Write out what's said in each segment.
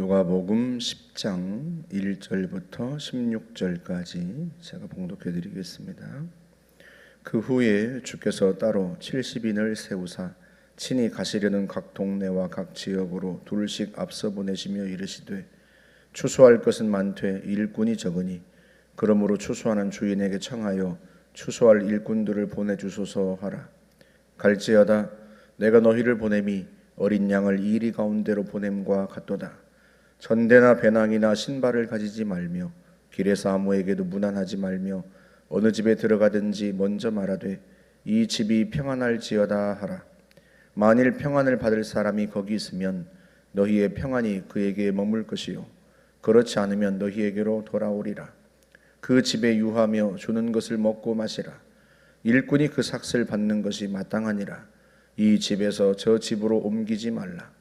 누가복음 10장 1절부터 16절까지 제가 봉독해 드리겠습니다. 그 후에 주께서 따로 70인을 세우사 친히 가시려는 각 동네와 각 지역으로 둘씩 앞서 보내시며 이르시되 추수할 것은 많되 일꾼이 적으니 그러므로 추수하는 주인에게 청하여 추수할 일꾼들을 보내주소서 하라. 갈지어다 내가 너희를 보냄이 어린 양을 이리 가운데로 보냄과 같도다. 전대나 배낭이나 신발을 가지지 말며 길에서 아무에게도 무난하지 말며 어느 집에 들어가든지 먼저 말하되 이 집이 평안할지어다 하라. 만일 평안을 받을 사람이 거기 있으면 너희의 평안이 그에게 머물 것이요 그렇지 않으면 너희에게로 돌아오리라. 그 집에 유하며 주는 것을 먹고 마시라. 일꾼이 그 삭슬 받는 것이 마땅하니라. 이 집에서 저 집으로 옮기지 말라.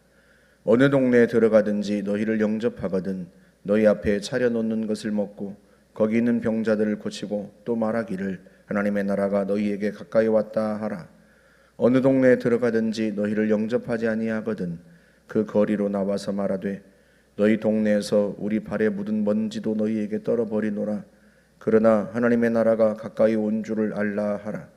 어느 동네에 들어가든지 너희를 영접하거든 너희 앞에 차려놓는 것을 먹고 거기 있는 병자들을 고치고 또 말하기를 하나님의 나라가 너희에게 가까이 왔다 하라. 어느 동네에 들어가든지 너희를 영접하지 아니하거든 그 거리로 나와서 말하되 너희 동네에서 우리 발에 묻은 먼지도 너희에게 떨어버리노라. 그러나 하나님의 나라가 가까이 온 줄을 알라 하라.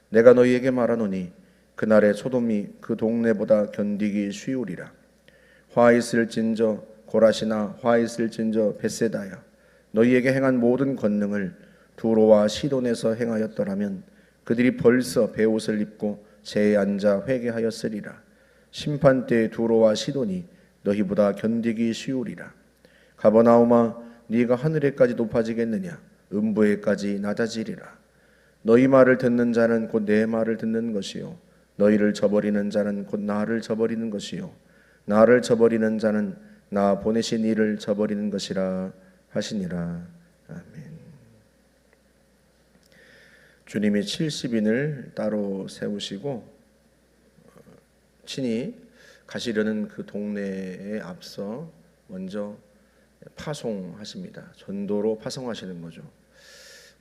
내가 너희에게 말하노니 그날에 소돔이 그 동네보다 견디기 쉬우리라. 화 있을진저 고라시나 화 있을진저 벳세다야 너희에게 행한 모든 권능을 두로와 시돈에서 행하였더라면 그들이 벌써 베옷을 입고 재에 앉아 회개하였으리라. 심판 때에 두로와 시돈이 너희보다 견디기 쉬우리라. 가버나움아 네가 하늘에까지 높아지겠느냐 음부에까지 낮아지리라. 너희 말을 듣는 자는 곧 내 말을 듣는 것이요 너희를 저버리는 자는 곧 나를 저버리는 것이요 나를 저버리는 자는 나 보내신 이를 저버리는 것이라 하시니라. 아멘. 주님이 70인을 따로 세우시고 친히 가시려는 그 동네에 앞서 먼저 파송하십니다. 전도로 파송하시는 거죠.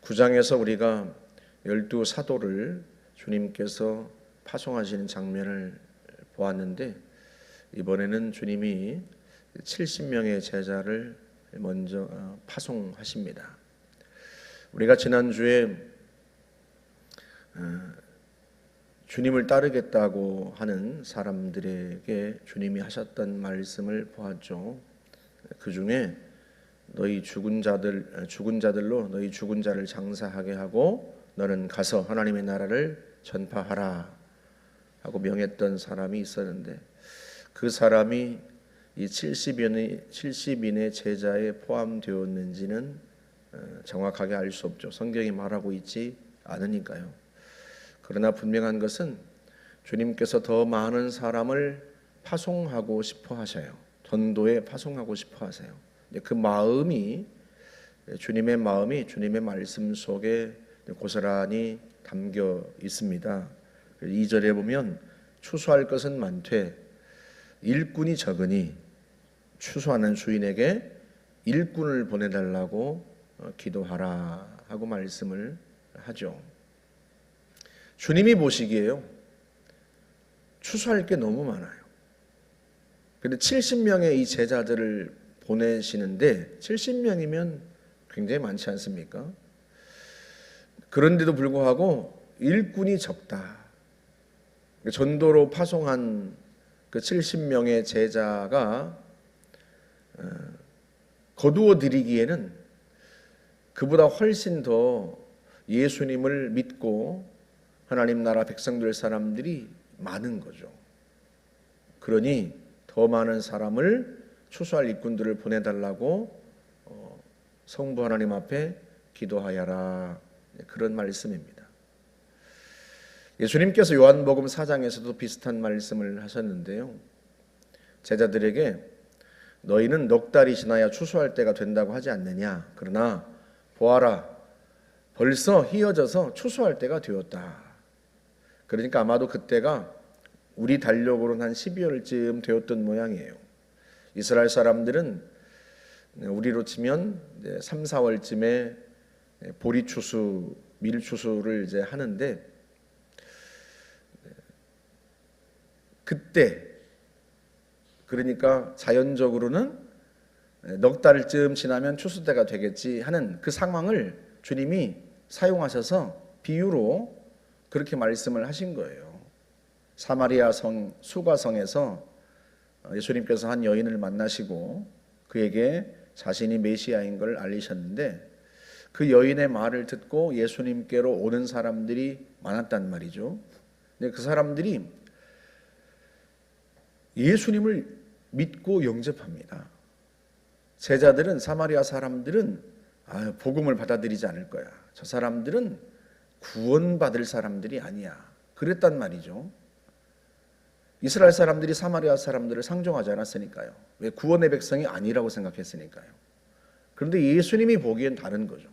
9장에서 우리가 12사도를 주님께서 파송하시는 장면을 보았는데 이번에는 주님이 70명의 제자를 먼저 파송하십니다. 우리가 지난주에 주님을 따르겠다고 하는 사람들에게 주님이 하셨던 말씀을 보았죠. 그 중에 너희 죽은 자들로 너희 죽은 자를 장사하게 하고 너는 가서 하나님의 나라를 전파하라 하고 명했던 사람이 있었는데 그 사람이 이 70인의 제자에 포함되었는지는 정확하게 알 수 없죠. 성경이 말하고 있지 않으니까요. 그러나 분명한 것은 주님께서 더 많은 사람을 파송하고 싶어 하셔요. 전도에 파송하고 싶어 하세요. 그 마음이 주님의 말씀 속에 고스란히 담겨 있습니다. 2절에 보면 추수할 것은 많되 일꾼이 적으니 추수하는 주인에게 일꾼을 보내달라고 기도하라 하고 말씀을 하죠. 주님이 보시기에요 추수할 게 너무 많아요. 그런데 70명의 이 제자들을 보내시는데 70명이면 굉장히 많지 않습니까? 그런데도 불구하고 일꾼이 적다. 전도로 파송한 그 70명의 제자가 거두어 드리기에는 그보다 훨씬 더 예수님을 믿고 하나님 나라 백성 될 사람들이 많은 거죠. 그러니 더 많은 사람을 추수할 일꾼들을 보내달라고 성부 하나님 앞에 기도하여라 그런 말씀입니다. 예수님께서 요한복음 4장에서도 비슷한 말씀을 하셨는데요. 제자들에게 너희는 넉 달이 지나야 추수할 때가 된다고 하지 않느냐. 그러나 보아라 벌써 희어져서 추수할 때가 되었다. 그러니까 아마도 그때가 우리 달력으로는 한 12월쯤 되었던 모양이에요. 이스라엘 사람들은 우리로 치면 3, 4월쯤에 보리 추수, 밀 추수를 이제 하는데 그때 그러니까 자연적으로는 넉 달쯤 지나면 추수 때가 되겠지 하는 그 상황을 주님이 사용하셔서 비유로 그렇게 말씀을 하신 거예요. 사마리아 성 수가성에서 예수님께서 한 여인을 만나시고 그에게 자신이 메시아인 걸 알리셨는데 그 여인의 말을 듣고 예수님께로 오는 사람들이 많았단 말이죠. 근데 그 사람들이 예수님을 믿고 영접합니다. 제자들은, 사마리아 사람들은 복음을 받아들이지 않을 거야. 저 사람들은 구원받을 사람들이 아니야. 그랬단 말이죠. 이스라엘 사람들이 사마리아 사람들을 상종하지 않았으니까요. 왜? 구원의 백성이 아니라고 생각했으니까요. 그런데 예수님이 보기엔 다른 거죠.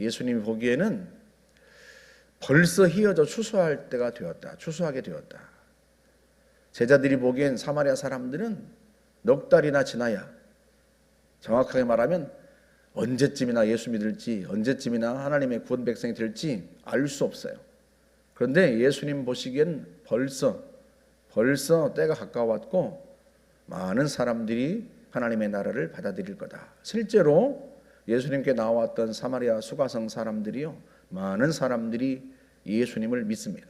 예수님이 보기에는 벌써 희어져 추수할 때가 되었다. 추수하게 되었다. 제자들이 보기엔 사마리아 사람들은 넉 달이나 지나야, 정확하게 말하면 언제쯤이나 예수 믿을지, 언제쯤이나 하나님의 구원 백성이 될지 알 수 없어요. 그런데 예수님 보시기엔 벌써 때가 가까웠고 많은 사람들이 하나님의 나라를 받아들일 거다. 실제로 예수님께 나왔던 사마리아 수가성 사람들이요, 많은 사람들이 예수님을 믿습니다.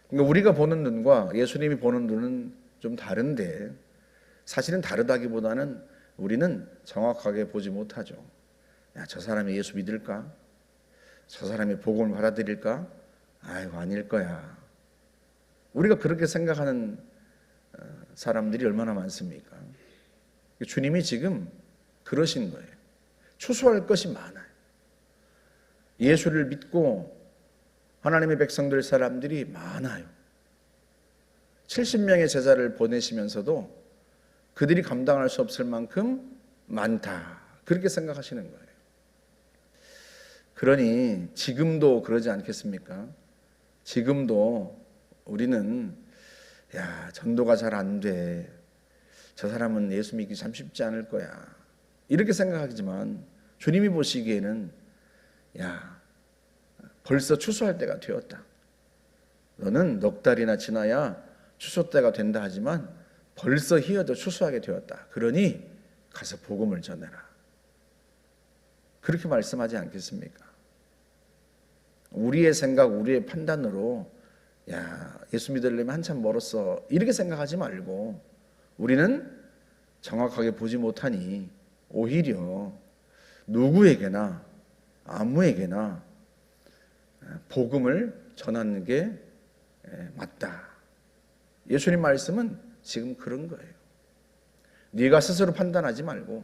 그러니까 우리가 보는 눈과 예수님이 보는 눈은 좀 다른데, 사실은 다르다기보다는 우리는 정확하게 보지 못하죠. 야, 저 사람이 예수 믿을까? 저 사람이 복음을 받아들일까? 아이고, 아닐 거야. 우리가 그렇게 생각하는 사람들이 얼마나 많습니까? 주님이 지금 그러신 거예요. 추수할 것이 많아요. 예수를 믿고 하나님의 백성들 사람들이 많아요. 70명의 제자를 보내시면서도 그들이 감당할 수 없을 만큼 많다. 그렇게 생각하시는 거예요. 그러니 지금도 그러지 않겠습니까? 지금도 우리는 전도가 잘 안 돼. 저 사람은 예수 믿기 참 쉽지 않을 거야. 이렇게 생각하지만 주님이 보시기에는 벌써 추수할 때가 되었다. 너는 넉 달이나 지나야 추수 때가 된다 하지만 벌써 희어져 추수하게 되었다. 그러니 가서 복음을 전해라. 그렇게 말씀하지 않겠습니까? 우리의 생각, 우리의 판단으로 예수 믿으려면 한참 멀었어. 이렇게 생각하지 말고 우리는 정확하게 보지 못하니 오히려 누구에게나 아무에게나 복음을 전하는 게 맞다. 예수님 말씀은 지금 그런 거예요. 네가 스스로 판단하지 말고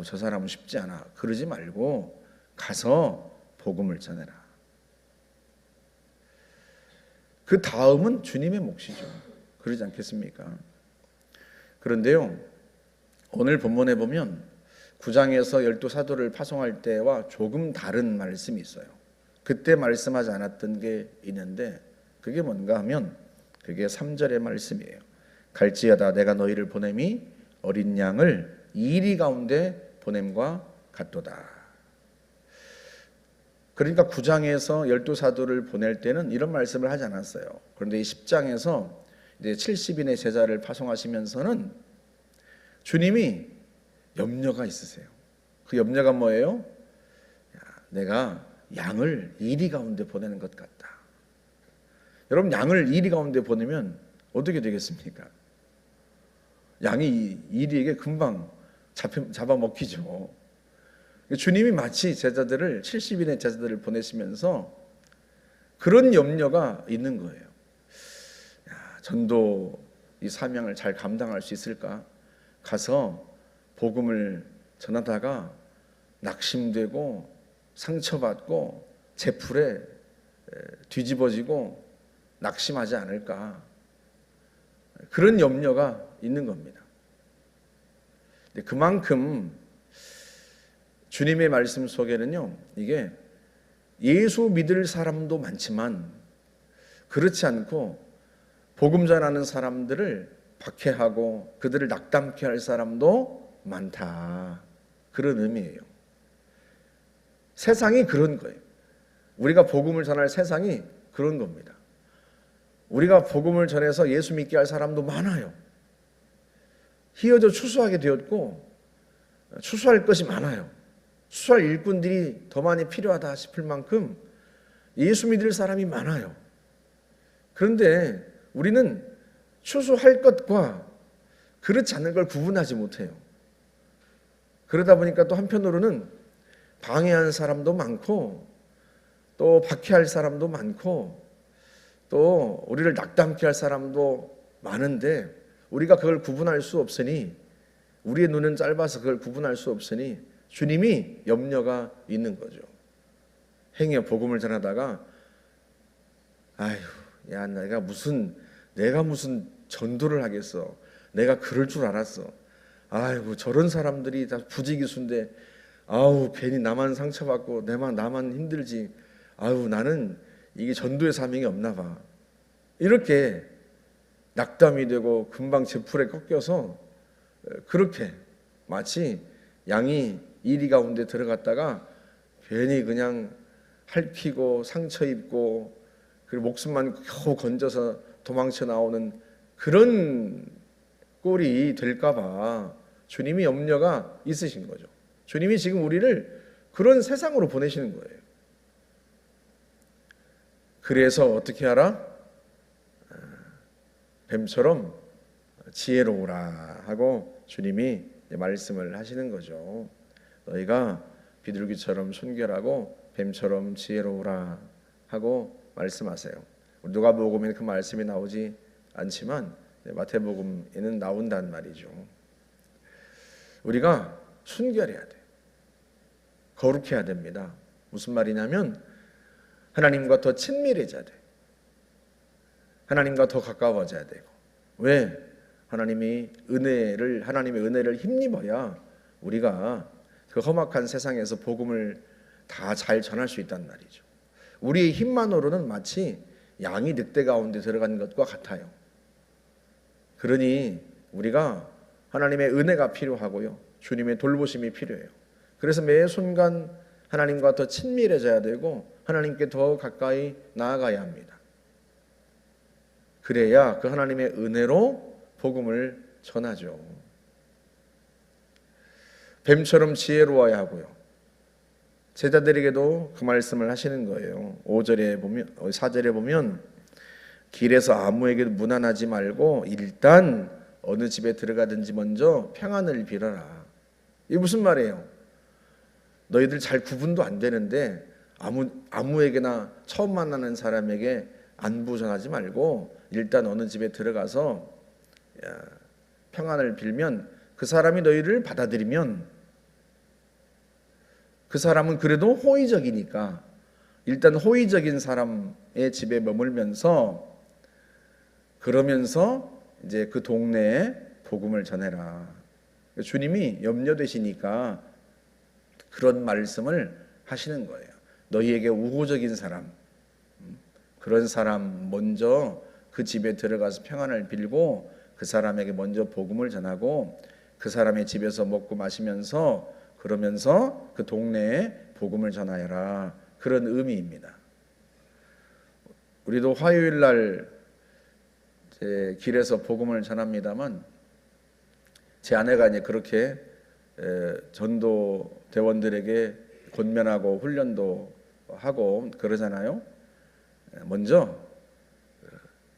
저 사람은 쉽지 않아. 그러지 말고 가서 복음을 전해라. 그 다음은 주님의 몫이죠. 그러지 않겠습니까? 그런데요, 오늘 본문에 보면 9장에서 12사도를 파송할 때와 조금 다른 말씀이 있어요. 그때 말씀하지 않았던 게 있는데 그게 뭔가 하면 그게 3절의 말씀이에요. 갈지어다 내가 너희를 보냄이 어린 양을 이리 가운데 보냄과 같도다. 그러니까 9장에서 12사도를 보낼 때는 이런 말씀을 하지 않았어요. 그런데 이 10장에서 이제 70인의 제자를 파송하시면서는 주님이 염려가 있으세요. 그 염려가 뭐예요? 내가 양을 이리 가운데 보내는 것 같다. 여러분, 양을 이리 가운데 보내면 어떻게 되겠습니까? 양이 이리에게 금방 잡아먹히죠. 주님이 마치 제자들을 70인의 제자들을 보내시면서 그런 염려가 있는 거예요. 전도 이 사명을 잘 감당할 수 있을까? 가서 복음을 전하다가 낙심되고 상처받고 제풀에 뒤집어지고 낙심하지 않을까? 그런 염려가 있는 겁니다. 그만큼 주님의 말씀 속에는요, 이게 예수 믿을 사람도 많지만 그렇지 않고 복음 전하는 사람들을 박해하고 그들을 낙담케 할 사람도 많다. 그런 의미예요. 세상이 그런 거예요. 우리가 복음을 전할 세상이 그런 겁니다. 우리가 복음을 전해서 예수 믿게 할 사람도 많아요. 휘어져 추수하게 되었고 추수할 것이 많아요. 추수할 일꾼들이 더 많이 필요하다 싶을 만큼 예수 믿을 사람이 많아요. 그런데 우리는 추수할 것과 그렇지 않는 걸 구분하지 못해요. 그러다 보니까 또 한편으로는 방해하는 사람도 많고 또 박해할 사람도 많고 또 우리를 낙담케 할 사람도 많은데 우리가 그걸 구분할 수 없으니 우리의 눈은 짧아서 그걸 구분할 수 없으니 주님이 염려가 있는 거죠. 행여 복음을 전하다가 아휴 야 내가 무슨 전도를 하겠어. 내가 그럴 줄 알았어. 아이고 저런 사람들이 다 부지기수인데 아우 괜히 나만 상처받고 나만 힘들지. 아우 나는 이게 전도의 사명이 없나 봐. 이렇게 낙담이 되고 금방 제풀에 꺾여서 그렇게 마치 양이 이리 가운데 들어갔다가 괜히 그냥 핥히고 상처 입고 그리고 목숨만 겨우 건져서 도망쳐 나오는 그런 꼴이 될까봐 주님이 염려가 있으신 거죠. 주님이 지금 우리를 그런 세상으로 보내시는 거예요. 그래서 어떻게 하라? 뱀처럼 지혜로우라 하고 주님이 말씀을 하시는 거죠. 너희가 비둘기처럼 순결하고 뱀처럼 지혜로우라 하고 말씀하세요. 누가복음에는 그 말씀이 나오지 않지만 마태복음에는 나온단 말이죠. 우리가 순결해야 돼. 거룩해야 됩니다. 무슨 말이냐면 하나님과 더 친밀해져야 돼. 하나님과 더 가까워져야 되고. 왜? 하나님의 은혜를 힘입어야 우리가 그 험악한 세상에서 복음을 다 잘 전할 수 있단 말이죠. 우리의 힘만으로는 마치 양이 늑대 가운데 들어간 것과 같아요. 그러니 우리가 하나님의 은혜가 필요하고요. 주님의 돌보심이 필요해요. 그래서 매 순간 하나님과 더 친밀해져야 되고 하나님께 더 가까이 나아가야 합니다. 그래야 그 하나님의 은혜로 복음을 전하죠. 뱀처럼 지혜로워야 하고요. 제자들에게도 그 말씀을 하시는 거예요. 4절에 보면 길에서 아무에게도 무난하지 말고 일단 어느 집에 들어가든지 먼저 평안을 빌어라. 이게 무슨 말이에요? 너희들 잘 구분도 안 되는데 아무에게나 처음 만나는 사람에게 안부 전하지 말고 일단 어느 집에 들어가서 평안을 빌면 그 사람이 너희를 받아들이면 그 사람은 그래도 호의적이니까 일단 호의적인 사람의 집에 머물면서 그러면서 이제 그 동네에 복음을 전해라. 주님이 염려되시니까 그런 말씀을 하시는 거예요. 너희에게 우호적인 사람, 그런 사람 먼저 그 집에 들어가서 평안을 빌고 그 사람에게 먼저 복음을 전하고 그 사람의 집에서 먹고 마시면서 그러면서 그 동네에 복음을 전하여라. 그런 의미입니다. 우리도 화요일 날 길에서 복음을 전합니다만 제 아내가 이제 그렇게 전도 대원들에게 권면하고 훈련도 하고 그러잖아요. 먼저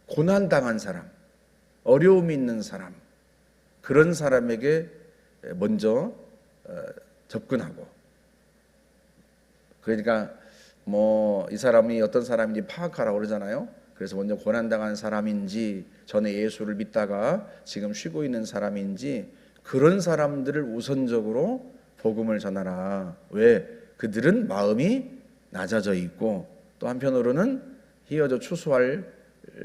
고난당한 사람, 어려움이 있는 사람, 그런 사람에게 먼저 접근하고, 그러니까 이 사람이 어떤 사람인지 파악하라고 그러잖아요. 그래서 먼저 고난당한 사람인지 전에 예수를 믿다가 지금 쉬고 있는 사람인지 그런 사람들을 우선적으로 복음을 전하라. 왜? 그들은 마음이 낮아져 있고 또 한편으로는 휘어져 추수할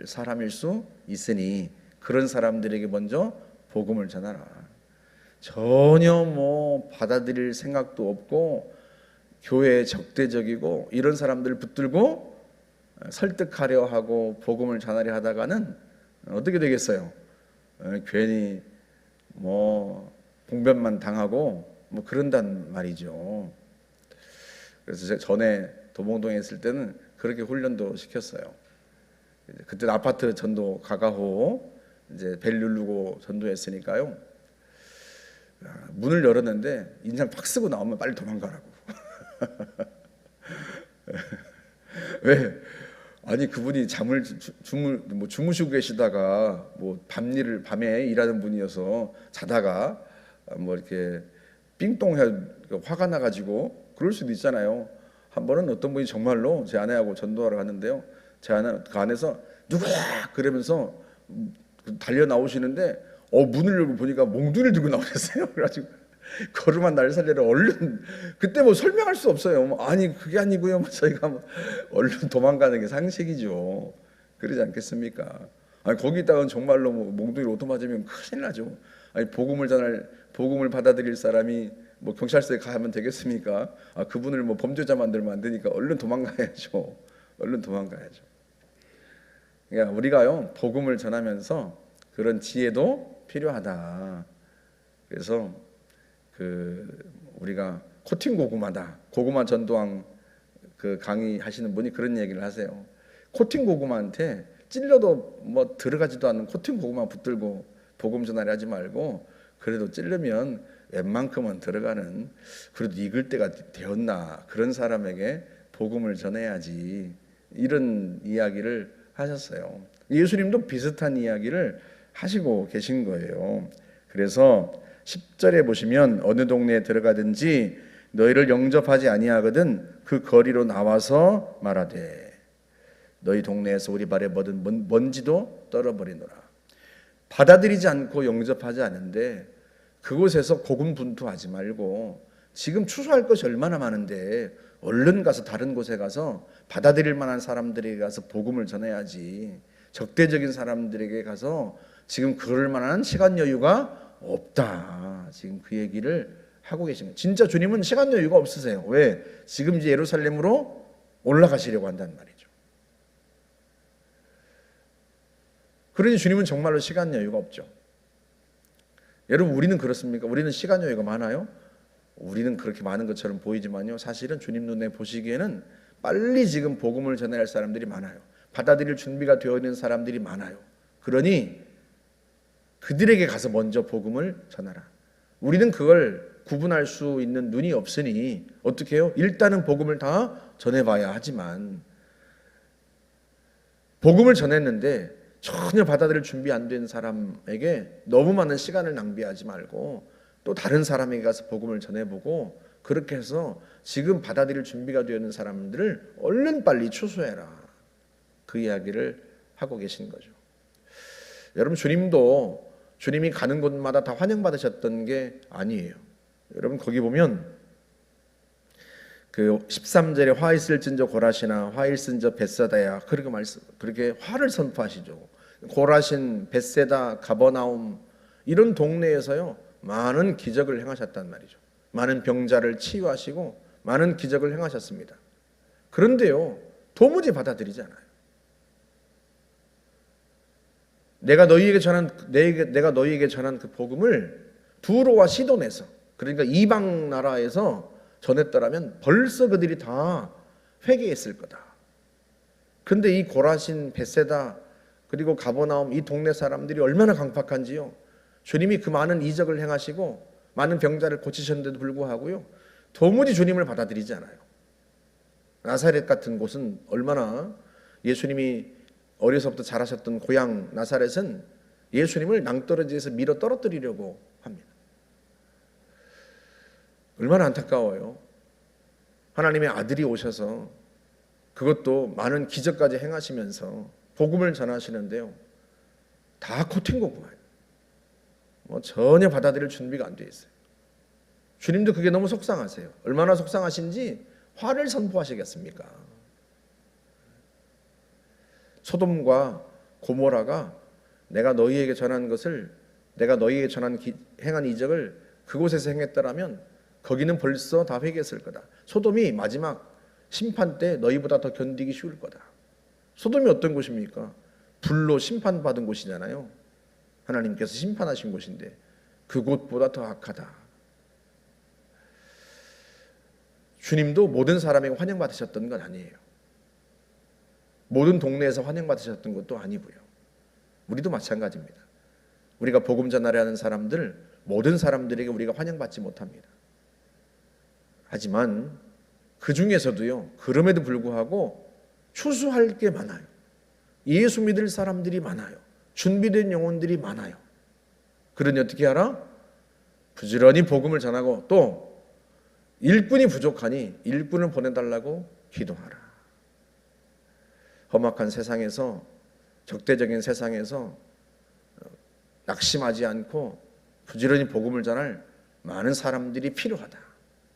사람일 수 있으니 그런 사람들에게 먼저 복음을 전하라. 전혀 받아들일 생각도 없고 교회에 적대적이고 이런 사람들을 붙들고 설득하려 하고 복음을 전하려 하다가는 어떻게 되겠어요? 괜히 봉변만 당하고 그런단 말이죠. 그래서 제가 전에 도봉동에 있을 때는 그렇게 훈련도 시켰어요. 그때 아파트 전도 가가호 이제 벨 누르고 전도했으니까요. 문을 열었는데 인상 팍 쓰고 나오면 빨리 도망가라고. 왜? 아니 그분이 주무시고 계시다가 뭐 밤에 일하는 분이어서 자다가 뭐 이렇게 삥똥해 화가 나가지고 그럴 수도 있잖아요. 한 번은 어떤 분이 정말로 제 아내하고 전도하러 갔는데요. 제 아내 그 안에서 누구야 그러면서 달려 나오시는데 문을 열고 보니까 몽둥이를 들고 나오셨어요. 그래가지고 걸음한 날살리를 얼른 그때 뭐 설명할 수 없어요. 아니 그게 아니고요. 저희가 얼른 도망가는 게 상식이죠. 그러지 않겠습니까? 아니 거기다가 정말로 몽둥이를 오토 맞으면 큰일 나죠. 아니 복음을 받아들일 사람이 경찰서에 가면 되겠습니까? 그분을 범죄자 만들면 안 되니까 얼른 도망가야죠. 얼른 도망가야죠. 그러니까 우리가요 복음을 전하면서 그런 지혜도 필요하다. 그래서 우리가 코팅 고구마다 고구마 전도왕 강의하시는 분이 그런 얘기를 하세요. 코팅 고구마한테 찔려도 들어가지도 않는 코팅 고구마 붙들고 복음 전하려 하지 말고 그래도 찔르면 웬만큼은 들어가는 그래도 익을 때가 되었나 그런 사람에게 복음을 전해야지 이런 이야기를 하셨어요. 예수님도 비슷한 이야기를 하시고 계신 거예요. 그래서 10절에 보시면 어느 동네에 들어가든지 너희를 영접하지 아니하거든 그 거리로 나와서 말하되 너희 동네에서 우리 발에 묻은 먼지도 떨어버리노라. 받아들이지 않고 영접하지 않은데 그곳에서 고군분투하지 말고 지금 추수할 것이 얼마나 많은데 얼른 가서 다른 곳에 가서 받아들일 만한 사람들에게 가서 복음을 전해야지. 적대적인 사람들에게 가서 지금 그럴 만한 시간 여유가 없다. 지금 그 얘기를 하고 계신 거예요. 진짜 주님은 시간 여유가 없으세요. 왜? 지금 이제 예루살렘으로 올라가시려고 한단 말이죠. 그러니 주님은 정말로 시간 여유가 없죠. 여러분 우리는 그렇습니까? 우리는 시간 여유가 많아요? 우리는 그렇게 많은 것처럼 보이지만요. 사실은 주님 눈에 보시기에는 빨리 지금 복음을 전해야 할 사람들이 많아요. 받아들일 준비가 되어 있는 사람들이 많아요. 그러니 그들에게 가서 먼저 복음을 전하라. 우리는 그걸 구분할 수 있는 눈이 없으니 어떻게 해요? 일단은 복음을 다 전해봐야 하지만 복음을 전했는데 전혀 받아들일 준비 안 된 사람에게 너무 많은 시간을 낭비하지 말고 또 다른 사람에게 가서 복음을 전해보고 그렇게 해서 지금 받아들일 준비가 되어 있는 사람들을 얼른 빨리 추수해라. 그 이야기를 하고 계신 거죠. 여러분 주님이 가는 곳마다 다 환영받으셨던 게 아니에요. 여러분 거기 보면 그 13절에 화 있을진저 고라시나 화 있을진저 벳사다야 그렇게 화를 선포하시죠. 고라신, 벳세다, 가버나움 이런 동네에서요 많은 기적을 행하셨단 말이죠. 많은 병자를 치유하시고 많은 기적을 행하셨습니다. 그런데요 도무지 받아들이지 않아요. 내가 너희에게 전한 그 복음을 두로와 시돈에서 그러니까 이방 나라에서 전했더라면 벌써 그들이 다 회개했을 거다. 근데 이 고라신, 벳세다 그리고 가버나움 이 동네 사람들이 얼마나 강팍한지요. 주님이 그 많은 이적을 행하시고 많은 병자를 고치셨는데도 불구하고요 도무지 주님을 받아들이지 않아요. 나사렛 같은 곳은 얼마나 예수님이 어려서부터 자라셨던 고향 나사렛은 예수님을 낭떠러지에서 밀어 떨어뜨리려고 합니다. 얼마나 안타까워요. 하나님의 아들이 오셔서 그것도 많은 기적까지 행하시면서 복음을 전하시는데요 다 코팅고구마예요. 전혀 받아들일 준비가 안 돼 있어요. 주님도 그게 너무 속상하세요. 얼마나 속상하신지 화를 선포하시겠습니까? 소돔과 고모라가 내가 너희에게 전한 행한 이적을 그곳에서 행했더라면 거기는 벌써 다 회개했을 거다. 소돔이 마지막 심판 때 너희보다 더 견디기 쉬울 거다. 소돔이 어떤 곳입니까? 불로 심판받은 곳이잖아요. 하나님께서 심판하신 곳인데 그곳보다 더 악하다. 주님도 모든 사람에게 환영받으셨던 건 아니에요. 모든 동네에서 환영받으셨던 것도 아니고요. 우리도 마찬가지입니다. 우리가 복음 전하려 하는 사람들 모든 사람들에게 우리가 환영받지 못합니다. 하지만 그 중에서도요, 그럼에도 불구하고 추수할 게 많아요. 예수 믿을 사람들이 많아요. 준비된 영혼들이 많아요. 그러니 어떻게 하라? 부지런히 복음을 전하고 또 일꾼이 부족하니 일꾼을 보내달라고 기도하라. 험악한 세상에서, 적대적인 세상에서 낙심하지 않고 부지런히 복음을 전할 많은 사람들이 필요하다.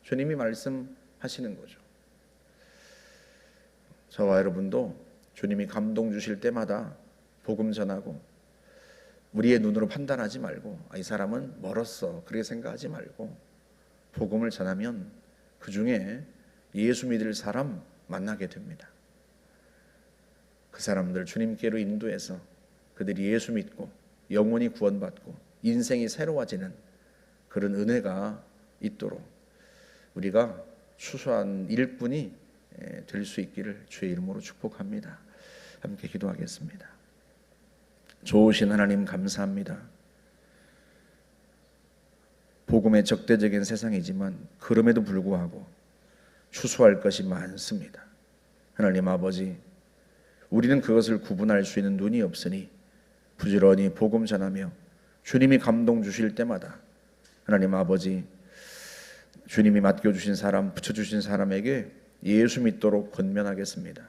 주님이 말씀하시는 거죠. 저와 여러분도 주님이 감동 주실 때마다 복음 전하고 우리의 눈으로 판단하지 말고 이 사람은 멀었어 그렇게 생각하지 말고 복음을 전하면 그 중에 예수 믿을 사람 만나게 됩니다. 그 사람들 주님께로 인도해서 그들이 예수 믿고 영혼이 구원받고 인생이 새로워지는 그런 은혜가 있도록 우리가 추수한 일꾼이 될 수 있기를 주의 이름으로 축복합니다. 함께 기도하겠습니다. 좋으신 하나님 감사합니다. 복음의 적대적인 세상이지만 그럼에도 불구하고 추수할 것이 많습니다. 하나님 아버지, 우리는 그것을 구분할 수 있는 눈이 없으니 부지런히 복음 전하며 주님이 감동 주실 때마다 하나님 아버지, 주님이 맡겨주신 사람, 붙여주신 사람에게 예수 믿도록 권면하겠습니다.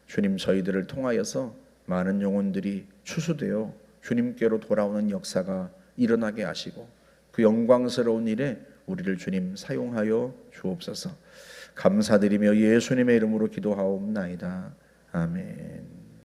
주님, 저희들을 통하여서 많은 영혼들이 추수되어 주님께로 돌아오는 역사가 일어나게 하시고 그 영광스러운 일에 우리를 주님 사용하여 주옵소서. 감사드리며 예수님의 이름으로 기도하옵나이다. 아멘.